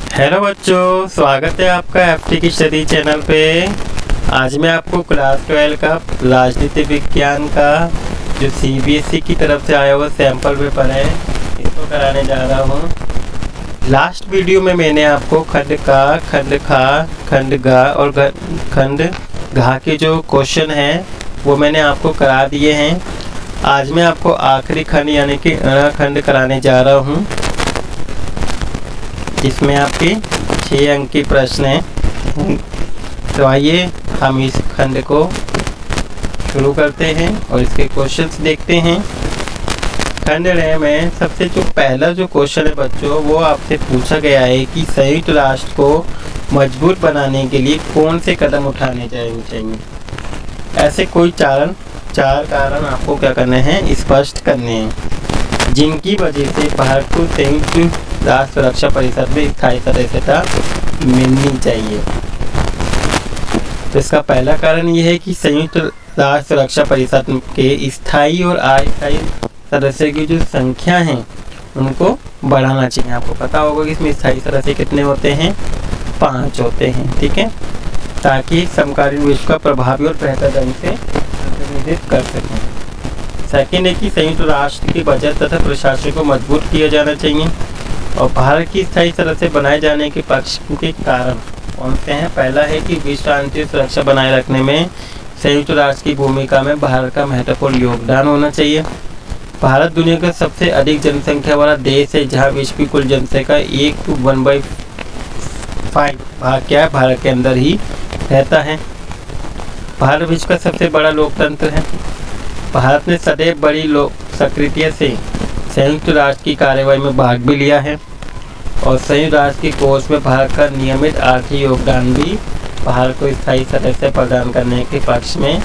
Hello बच्चों, स्वागत है आपका एफटी की स्टडी चैनल पे। आज मैं आपको क्लास 12 का राजनीति विज्ञान का जो सीबीएसई की तरफ से आया हुआ सैंपल पेपर है इसको कराने जा रहा हूँ। लास्ट वीडियो में मैंने आपको खंड का, खंड खा, खंड गा और खंड घा के जो क्वेश्चन हैं वो मैंने आपको करा दिए हैं। आज मैं आपको आखिरी खंड यानी कि खंड कराने जा रहा हूँ, जिसमें आपके 6 अंक के प्रश्न हैं। तो आइए हम इस खंड को शुरू करते हैं और इसके क्वेश्चंस देखते हैं। खंड रे में सबसे जो पहला जो क्वेश्चन है बच्चों, वो आपसे पूछा गया है कि संयुक्त राष्ट्र को मजबूत बनाने के लिए कौन से कदम उठाने चाहिए। ऐसे कोई चार कारण आपको क्या करने हैं, स्पष्ट करने हैं, जिनकी वजह से भारत को संयुक्त राष्ट्र सुरक्षा परिषद में स्थायी सदस्यता मिलनी चाहिए। तो इसका पहला कारण यह है कि संयुक्त राष्ट्र सुरक्षा परिषद के स्थायी और अस्थायी सदस्य की जो संख्या है उनको बढ़ाना चाहिए। आपको पता होगा कि इसमें स्थायी सदस्य कितने होते हैं, 5 होते हैं, ठीक है, ताकि समकालीन विश्व का प्रभावी और बेहतर ढंग से प्रतिनिधित्व कर सकें। सेकेंड है कि संयुक्त राष्ट्र के बजट तथा प्रशासन को मजबूत किया जाना चाहिए। और भारत की स्थायी सदस्य बनाए जाने के पक्ष के कारण कौन से हैं। पहला है कि विश्व शांति सुरक्षा बनाए रखने में संयुक्त राष्ट्र की भूमिका में भारत का महत्वपूर्ण योगदान होना चाहिए। भारत दुनिया का सबसे अधिक जनसंख्या वाला देश है, जहां विश्व की कुल जनसंख्या 1/1/5 भाग क्या है, भारत के अंदर ही रहता है। भारत विश्व का सबसे बड़ा लोकतंत्र है। भारत ने सदैव बड़ी सक्रियता से संयुक्त राष्ट्र की कार्यवाही में भाग भी लिया है और संयुक्त राष्ट्र की कोष में भारत का नियमित आर्थिक योगदान भी भारत को स्थायी सदस्य प्रदान करने के पक्ष में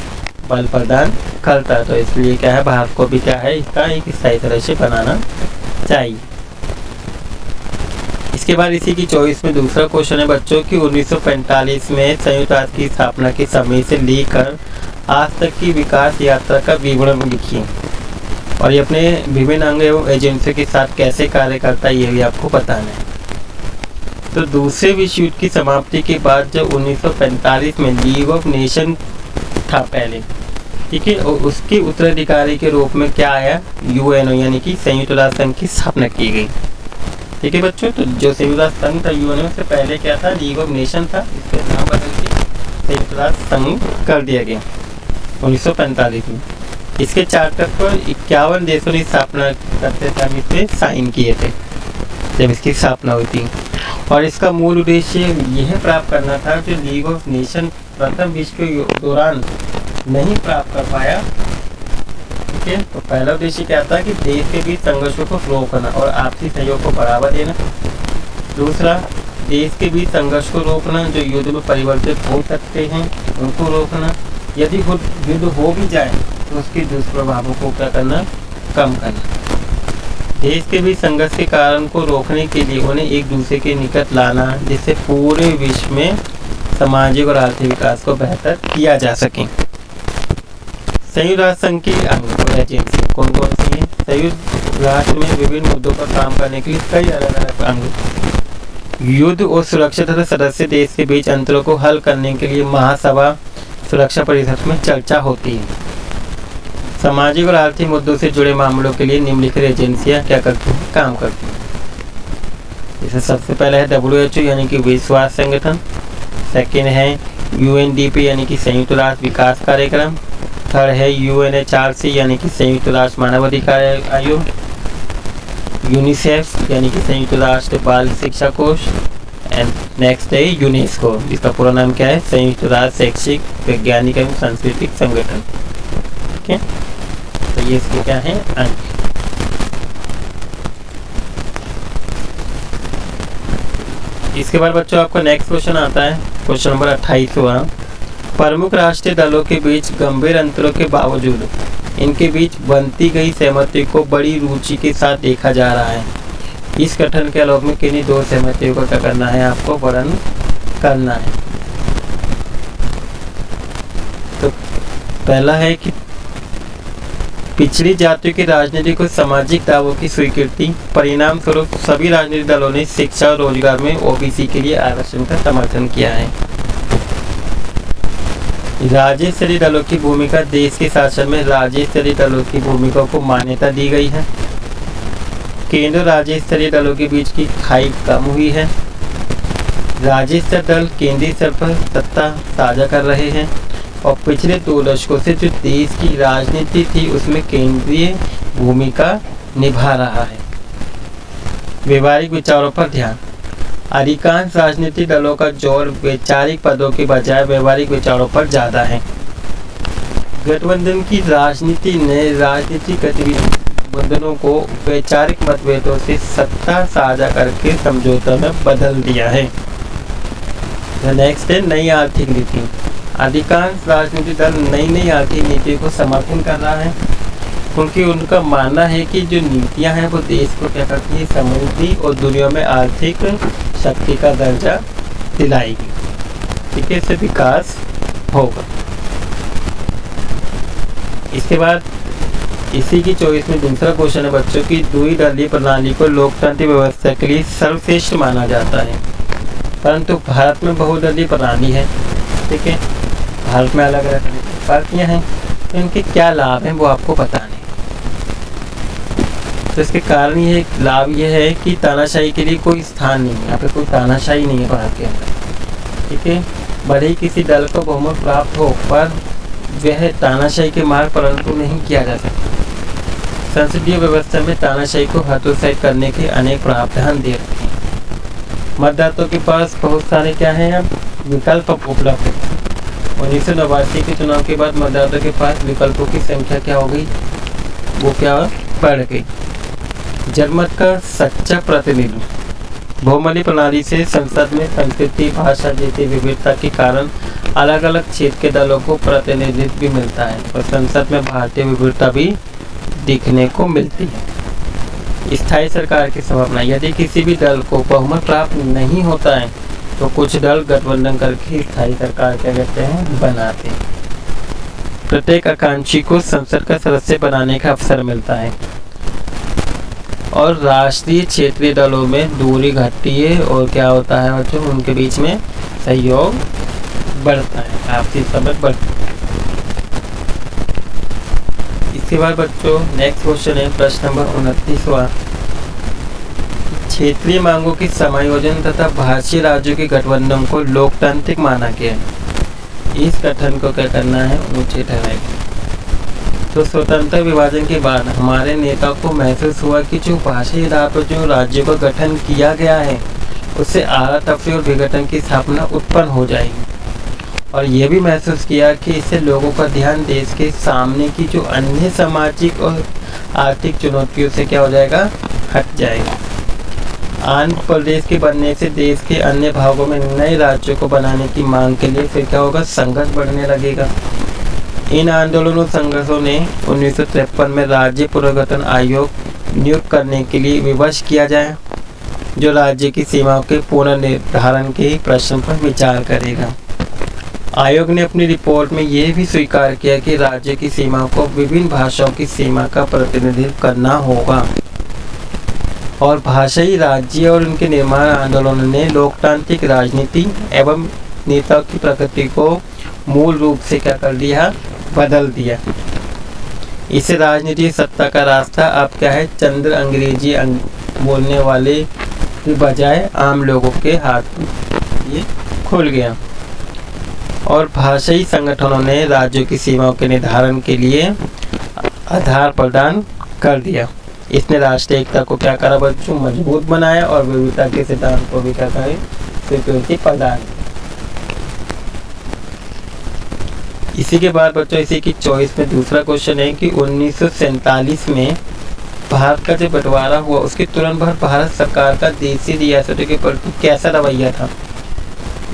बल प्रदान करता है। तो इसलिए क्या है, भारत को भी क्या है, इसका एक स्थायी सदस्य बनाना चाहिए। इसके बाद इसी की चॉइस में दूसरा क्वेश्चन है बच्चों कि 1945 में संयुक्त राष्ट्र की स्थापना के समय से लेकर आज तक की विकास यात्रा का विवरण लिखिए और ये अपने विभिन्न अंग एवं एजेंसियों के साथ कैसे कार्य करता है ये भी आपको बताना है। तो दूसरे विश्व युद्ध की समाप्ति के बाद जब 1945 में लीग ऑफ नेशन था पहले, ठीक है, और उसके उत्तराधिकारी के रूप में क्या आया, यूएनओ यानी कि संयुक्त राष्ट्र संघ की स्थापना की गई। ठीक है बच्चों, तो जो संयुक्त राष्ट्र संघ था यूएनओ से पहले क्या था, लीग ऑफ नेशन था, इसके नाम बदल के संयुक्त राष्ट्र संघ कर दिया गया 1945 में। इसके चार्टर पर 51 देशों ने स्थापना करते समय पे साइन किए थे जब इसकी स्थापना हुई थी। और इसका मूल उद्देश्य यह प्राप्त करना था जो लीग ऑफ नेशन प्रथम विश्व के दौरान नहीं प्राप्त कर पाया। ठीक है, तो पहला उद्देश्य क्या था कि देश के बीच संघर्षों को रोकना और आपसी सहयोग को बढ़ावा देना। दूसरा, देश के बीच संघर्ष को रोकना जो युद्ध में परिवर्तित हो सकते हैं उनको रोकना। यदि युद्ध हो भी जाए तो उसके दुष्प्रभावों को क्या करना, कम करना। देश के बीच संघर्ष के कारण को रोकने के लिए उन्हें एक दूसरे के निकट लाना, जिससे पूरे विश्व में सामाजिक और आर्थिक विकास को बेहतर किया जा सके। संयुक्त राष्ट्र संघ की अंग और एजेंसी कौन कौन सी है। संयुक्त राष्ट्र में विभिन्न मुद्दों पर काम करने के लिए कई अलग अलग अंग। युद्ध और सुरक्षा तथा सदस्य देश के बीच अंतरों को हल करने के लिए महासभा सुरक्षा परिषद में चर्चा होती है। सामाजिक और आर्थिक मुद्दों से जुड़े मामलों के लिए निम्नलिखित एजेंसियां क्या करती हैं, काम करती हैं। जैसे सबसे पहले है WHO यानी कि विश्व स्वास्थ्य संगठन। सेकेंड है UNDP यानी कि संयुक्त राष्ट्र विकास कार्यक्रम। थर्ड है UNHRC यानी कि संयुक्त राष्ट्र मानवाधिकार आयोग। यूनिसेफ यानी कि संयुक्त राष्ट्र बाल शिक्षा कोष। एंड नेक्स्ट है यूनेस्को, जिसका पूरा नाम क्या है, संयुक्त राष्ट्र शैक्षिक वैज्ञानिक एवं सांस्कृतिक संगठन। ठीक है, तो ये इसके क्या है, अंक। इसके बाद बच्चों आपका नेक्स्ट क्वेश्चन आता है, क्वेश्चन नंबर 28वां। प्रमुख राष्ट्रीय दलों के बीच गंभीर अंतरों के बावजूद इनके बीच बनती गई सहमति को बड़ी रुचि के साथ देखा जा रहा है। इस गठन के आलोक में किन्हीं 2 सहमतियों को क्या करना है, आपको वर्णन करना है। तो पहला है कि पिछड़ी जातियों की राजनीतिक और सामाजिक दावों की स्वीकृति, परिणाम स्वरूप सभी राजनीतिक दलों ने शिक्षा और रोजगार में ओबीसी के लिए आरक्षण का समर्थन किया है। राज्य स्तरीय दलों की भूमिका, देश के शासन में राज्य स्तरीय दलों की भूमिका को मान्यता दी गई है। केंद्र राज्य स्तरीय दलों के बीच की खाई कम हुई है। राज्य स्तर दल केंद्रीय स्तर पर सत्ता साझा कर रहे हैं और पिछले 2 दशकों से जो देश की राजनीति थी उसमें केंद्रीय भूमिका निभा रहा है। व्यवहारिक विचारों पर ध्यान, अधिकांश राजनीतिक दलों का जोर वैचारिक पदों के बजाय व्यवहारिक विचारों पर ज़्यादा है। गठबंधन की राजनीति ने राजनीतिक गठबंधनों को वैचारिक मतभेदों से सत्ता साझा करके समझौता में बदल दिया है। नेक्स्ट है नई आर्थिक नीति। अधिकांश राजनीतिक दल नई आर्थिक नीति को समर्थन कर रहा है क्योंकि उनका मानना है कि जो नीतियां हैं वो देश को क्या करती है, समृद्धि और दुनिया में आर्थिक शक्ति का दर्जा दिलाएगी। ठीक है, इससे विकास होगा। इसके बाद इसी की चॉइस में दूसरा क्वेश्चन है बच्चों की, द्विदलीय प्रणाली को लोकतांत्रिक व्यवस्था के लिए सर्वश्रेष्ठ माना जाता है, परंतु भारत में बहुदलीय प्रणाली है। ठीक है, भारत में अलग अलग पार्टियां हैं, तो इनके क्या लाभ हैं वो आपको बताने। तो इसके कारण ये लाभ ये है कि तानाशाही के लिए कोई स्थान नहीं है, यहाँ पे कोई तानाशाही नहीं है भारत के अंदर। ठीक है, भले ही किसी दल को बहुमत प्राप्त हो पर वह तानाशाही के मार्ग पर अनुकूल नहीं किया जा सकता। संसदीय व्यवस्था में तानाशाही को हतोत्साहित करने के अनेक प्रावधान दे रखे हैं। मतदाताओं के पास बहुत सारे क्या है अब विकल्प उपलब्ध है। 1989 के चुनाव के बाद मतदाताओं के पास विकल्पों की संख्या क्या हो गई, वो क्या बढ़ गई। जनमत का सच्चा प्रतिनिधित्व, बहुमलीय प्रणाली से संसद में संस्कृति, भाषा जैसी विविधता के कारण अलग अलग क्षेत्र के दलों को प्रतिनिधित्व भी मिलता है और संसद में भारतीय विविधता भी दिखने को मिलती है। स्थायी सरकार की संभावना, यदि किसी भी दल को बहुमत प्राप्त नहीं होता है तो कुछ दल गठबंधन करके स्थायी सरकार क्या कहते हैं, बनाते हैं। प्रत्येक आकांक्षी को संसद का सदस्य बनाने का अवसर मिलता है और राष्ट्रीय क्षेत्रीय दलों में दूरी घटती है और क्या होता है बच्चों, उनके बीच में सहयोग बढ़ता है, आपसी समझ बढ़ती है। इसके बाद बच्चों नेक्स्ट क्वेश्चन है प्रश्न नंबर 29वां, क्षेत्रीय मांगों की समायोजन तथा भाषीय राज्यों के गठबंधन को लोकतांत्रिक माना गया है। इस गठन को क्या करना है, ऊंचे ठहराएगा। तो स्वतंत्र विभाजन के बाद हमारे नेता को महसूस हुआ कि जो भाषाई आधार पर जो राज्यों का गठन किया गया है उससे आला तफरी और विघटन की स्थापना उत्पन्न हो जाएगी और यह भी महसूस किया कि इससे लोगों का ध्यान देश के सामने की जो अन्य सामाजिक और आर्थिक चुनौतियों से क्या हो जाएगा, हट जाएगा। आंध्र प्रदेश के बनने से देश के अन्य भागों में नए राज्यों को बनाने की मांग के लिए फिर क्या होगा, संघर्ष बढ़ने लगेगा। इन आंदोलनों संघर्षों ने 1953 में राज्य पुनर्गठन आयोग नियुक्त करने के लिए विवश किया जाए जो राज्य की सीमाओं के पुनर्निर्धारण के प्रश्न पर विचार करेगा। आयोग ने अपनी रिपोर्ट में यह भी स्वीकार किया कि राज्य की सीमाओं को विभिन्न भाषाओं की सीमा का प्रतिनिधित्व करना होगा और भाषाई राज्य और उनके निर्माण आंदोलन ने लोकतांत्रिक राजनीति एवं नेताओं की प्रकृति को मूल रूप से क्या कर दिया, बदल दिया। इस राजनीतिक सत्ता का रास्ता अब क्या है, चंद्र अंग्रेजी बोलने वाले के बजाय आम लोगों के हाथ में ये खुल गया और भाषाई संगठनों ने राज्यों की सीमाओं के निर्धारण के लिए आधार प्रदान कर दिया। इसने राष्ट्रीय एकता को क्या करा बच्चों, मजबूत बनाया और विविधता के सिद्धांत को भी क्या करे, स्वीकृति प्रदान। इसी के बाद बच्चों इसी की चॉइस में दूसरा क्वेश्चन है कि 1947 में भारत का जब बंटवारा हुआ उसके तुरंत बाद भारत सरकार का देसी रियासतों के प्रति कैसा रवैया था।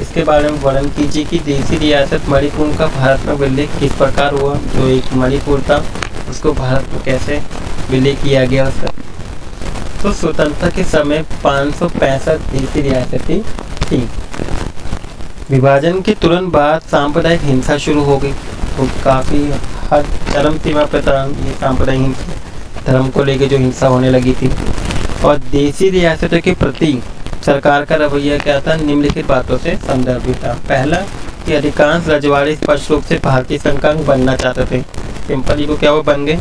इसके बारे में वर्णन कीजिए कि देसी रियासत मणिपुर का भारत में विलय किस प्रकार हुआ, जो एक मणिपुर था उसको भारत में कैसे विलय किया गया उसका। तो स्वतंत्रता के समय 565 देसी रियासतें थी। विभाजन के तुरंत बाद सांप्रदायिक हिंसा शुरू हो गई तो काफ़ी हद चरम सीमा पर ये सांप्रदायिक धर्म को लेकर जो हिंसा होने लगी थी। और देशी रियासतों के प्रति सरकार का रवैया क्या था, निम्नलिखित बातों से संदर्भित था। पहला कि अधिकांश रजवाड़े स्पष्ट रूप से भारतीय संघ का अंग बनना चाहते थे, सिंपली को क्या वो बन गए।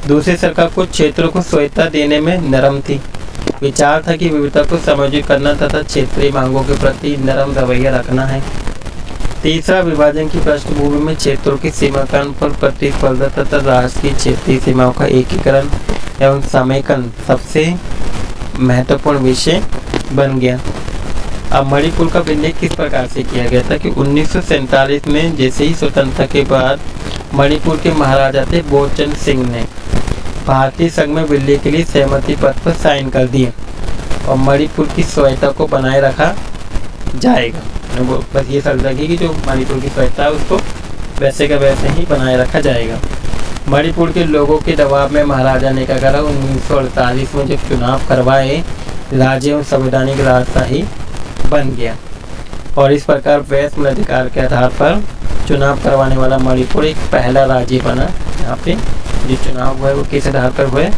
दूसरी, सरकार कुछ क्षेत्रों को स्वायत्तता देने में नरम थी। विचार था कि विविधता को समायोजित करना तथा क्षेत्रीय मांगों के प्रति नरम रवैया रखना है। तीसरा, विभाजन की पृष्ठभूमि में क्षेत्रों की सीमाकरण पर प्रतिस्पर्धा तथा राष्ट्र की क्षेत्रीय सीमाओं का एकीकरण एवं समेकन सबसे महत्वपूर्ण विषय बन गया। अब मणिपुर का उल्लेख किस प्रकार से किया गया था कि 1947 में जैसे ही स्वतंत्रता के बाद मणिपुर के महाराजा थे बोचन सिंह ने भारतीय संघ में विलय के लिए सहमति पत्र पर साइन कर दिए और मणिपुर की स्वायत्तता को बनाए रखा जाएगा। बस ये शर्त रखी कि जो मणिपुर की स्वायत्तता है उसको वैसे का वैसे ही बनाए रखा जाएगा। मणिपुर के लोगों के दबाव में महाराजा ने क्या करा, 1948 में जब चुनाव करवाए राज्य एवं संवैधानिक रास्ता ही बन गया और इस प्रकार वैश्य मताधिकार के आधार पर चुनाव करवाने वाला मणिपुर एक पहला राज्य बना। यहाँ पे जो चुनाव हुआ है वो किस आधार पर हुए,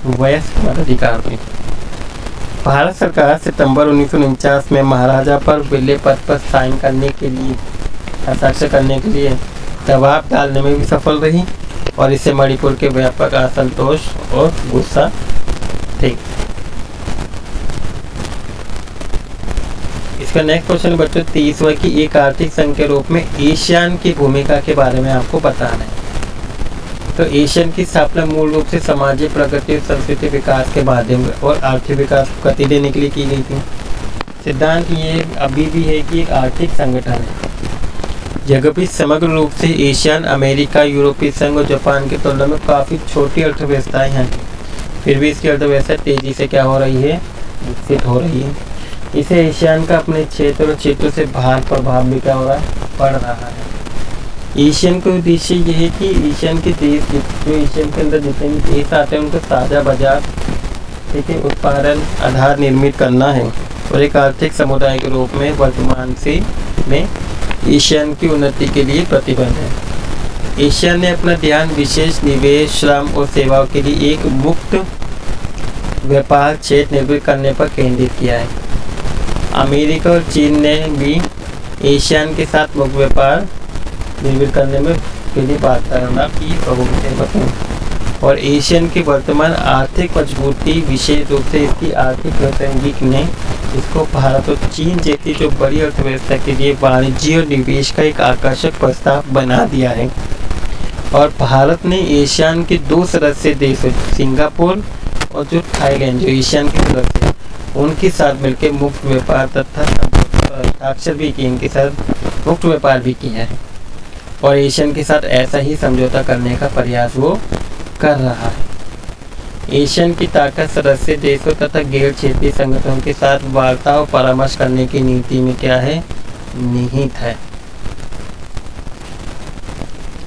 वैश्य मताधिकार पे। भारत सरकार सितंबर 1949 में महाराजा पर विलय पत्र पर साइन करने के लिए, हस्ताक्षर करने के लिए दबाव डालने में भी सफल रही और इससे मणिपुर के व्यापक असंतोष और गुस्सा थे। इसका नेक्स्ट क्वेश्चन बच्चों 30वां कि एक आर्थिक संघ के रूप में एशियान की भूमिका के बारे में आपको बताना है। तो एशियन की स्थापना मूल रूप से सामाजिक प्रगति और संस्कृति विकास के माध्यम और आर्थिक विकास को गति देने के लिए की गई थी। सिद्धांत ये अभी भी है कि एक आर्थिक संगठन है। यद्यपि समग्र रूप से एशियन, अमेरिका, यूरोपीय संघ और जापान की तुलना में काफ़ी छोटी अर्थव्यवस्थाएं हैं, फिर भी इसकी अर्थव्यवस्था तेजी से क्या हो रही है, विकसित हो रही है। इसे एशियन का अपने क्षेत्र और क्षेत्रों से बाहर प्रभाव भी क्या हो रहा है, पड़ रहा है। एशियन का उद्देश्य ये है कि एशियन के देश, जो एशियन के अंदर जितने भी देश आते हैं उनको साझा बाजार, ठीक है, उत्पादन आधार निर्मित करना है और एक आर्थिक समुदाय के रूप में वर्तमान से में एशियन की उन्नति के लिए प्रतिबद्ध है। एशियन ने अपना ध्यान विशेष निवेश, श्रम और सेवाओं के लिए एक मुक्त व्यापार क्षेत्र निर्मित करने पर केंद्रित किया है। अमेरिका और चीन ने भी एशियन के साथ मुक्त व्यापार निर्मित करने में के लिए बात करना की प्रमुख और एशियन की वर्तमान आर्थिक मजबूती विशेष रूप से इसकी आर्थिक प्रासंगिक ने इसको भारत और चीन जैसी जो बड़ी अर्थव्यवस्था के लिए वाणिज्य और निवेश का एक आकर्षक प्रस्ताव बना दिया है। और भारत ने एशियन के 2 सदस्य देशों सिंगापुर और जो थाईलैंड, जो एशियन के सदस्य, उनके साथ मिलकर मुक्त व्यापार तथा हस्ताक्षर भी किए, इनके साथ मुक्त व्यापार भी किया है और एशियन के साथ ऐसा ही समझौता करने का प्रयास वो कर रहा है। एशियन की ताकत सदस्य देशों तथा गैर क्षेत्रीय संगठनों के साथ वार्ता और परामर्श करने की नीति में क्या है, निहित है।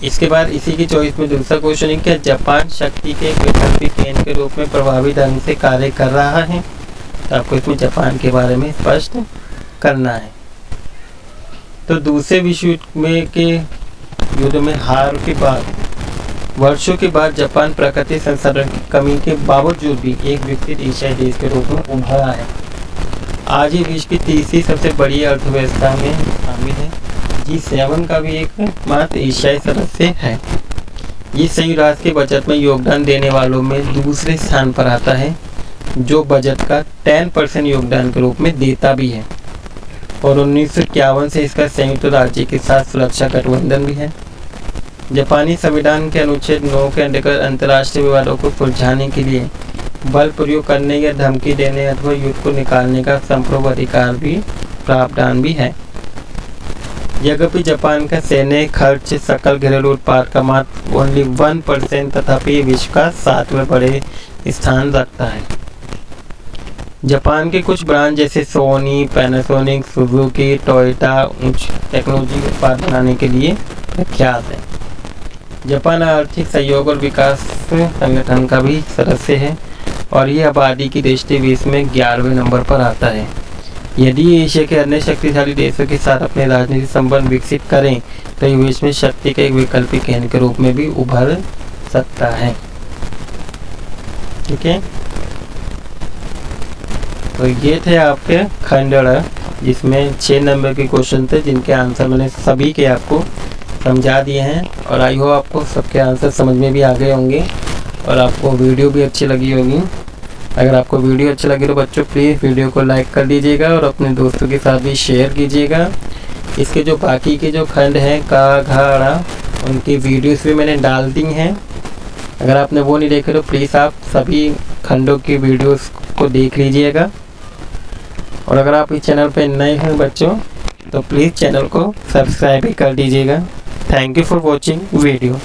इसके बाद इसी की चॉइस में दूसरा क्वेश्चन है, क्या जापान शक्ति के एक वैकल्पिक केंद्र के रूप में प्रभावी ढंग से कार्य कर रहा है? तो आपको इसमें जापान के बारे में स्पष्ट करना है। तो दूसरे विश्व युद्ध में हार के बाद वर्षों के बाद जापान प्राकृतिक संसाधन की कमी के बावजूद भी एक विकसित एशियाई देश के रूप में उभरा है। आज ये विश्व की तीसरी सबसे बड़ी अर्थव्यवस्था में शामिल है। G7 का भी एक मात्र एशियाई सदस्य है। ये संयुक्त राष्ट्र के बजट में योगदान देने वालों में दूसरे स्थान पर आता है, जो बजट का 10% योगदान के रूप में देता भी है और 1951 से इसका संयुक्त राज्य के साथ सुरक्षा गठबंधन भी है। जापानी संविधान के अनुच्छेद 9 के अंतर्गत अंतर्राष्ट्रीय विवादों को सुलझाने के लिए बल प्रयोग करने या धमकी देने अथवा युद्ध को निकालने का संपूर्ण अधिकार भी प्रावधान भी है। यद्यपि जापान का सैन्य खर्च सकल घरेलू उत्पाद का मात्र ओनली 1% तथापि विश्व का 7वें बड़े स्थान रखता है। जापान के कुछ ब्रांड जैसे सोनी, पैनासोनिक, सुजुकी, टोयोटा उच्च टेक्नोलॉजी उत्पाद बनाने के लिए प्रख्यात है। जापान आर्थिक सहयोग और विकास संगठन का भी सदस्य है और ये आबादी की दृष्टि विश्व में 11वें नंबर पर आता है। यदि एशिया के अन्य शक्तिशाली देशों के साथ अपने राजनीतिक संबंध विकसित करें तो यूएस में शक्ति के एक वैकल्पिक केंद्र के रूप में भी उभर सकता है। ठीक है, तो ये थे आपके खंड ड़, जिसमें 6 नंबर के क्वेश्चन थे जिनके आंसर मैंने सभी के आपको समझा दिए हैं। और आई होप आपको सबके आंसर समझ में भी आ गए होंगे और आपको वीडियो भी अच्छी लगी होगी। अगर आपको वीडियो अच्छी लगी तो बच्चों प्लीज़ वीडियो को लाइक कर दीजिएगा और अपने दोस्तों के साथ भी शेयर कीजिएगा। इसके जो बाकी के जो खंड हैं का घा ड़ा, उनकी वीडियोस भी मैंने डाल दी हैं। अगर आपने वो नहीं देखे तो प्लीज़ आप सभी खंडों की वीडियोस को देख लीजिएगा। और अगर आप इस चैनल पर नए हैं बच्चों तो प्लीज़ चैनल को सब्सक्राइब भी कर दीजिएगा। Thank you for watching video.